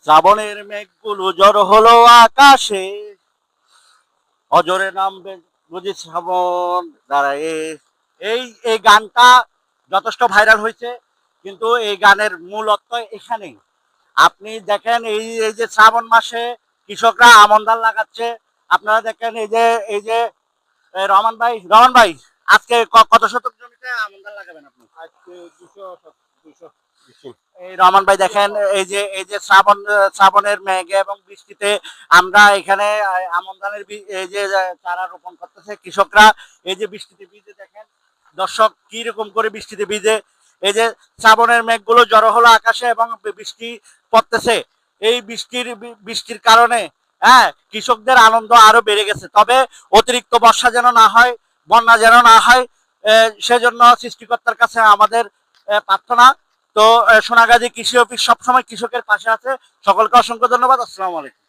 শ্রাবণের মেঘগুলো জড়ো হলো আকাশে, অজরে নামবে বুঝি শ্রাবণ দাঁড়ায়। এই এই গানটা যথেষ্ট ভাইরাল হয়েছে, কিন্তু এই গানের মূল অর্থ এখানেই। আপনি দেখেন এই যে শ্রাবণ মাসে কৃষকরা আমন ধান লাগাচ্ছে। আপনারা দেখেন এই যে রহমান ভাই আজকে কত শতক জমিতে আমন ধান লাগাবেন আপনি? আজকে 200 200 এই রহমান ভাই দেখেন, এই যে শ্রাবণের মেঘে এবং বৃষ্টিতে আমরা এখানে আমন ধানের এই যে চারা রোপণ করতেছে কৃষকরা। এই যে বৃষ্টিতে ভিজে দেখেন দর্শক কি রকম করে বৃষ্টিতে ভিজে। এই যে শ্রাবণের মেঘগুলো জড়ো হলো আকাশে এবং বৃষ্টি পড়তেছে। এই বৃষ্টির কারণে হ্যাঁ কৃষকদের আনন্দ আরো বেড়ে গেছে। তবে অতিরিক্ত বর্ষা যেন না হয়, বন্যা যেন না হয়, সেজন্য সৃষ্টিকর্তার কাছে আমাদের প্রার্থনা। তো সোনাগাজী কৃষি অফিস সবসময় কৃষকের পাশে আছে। সকলকে অসংখ্য ধন্যবাদ। আসসালামু আলাইকুম।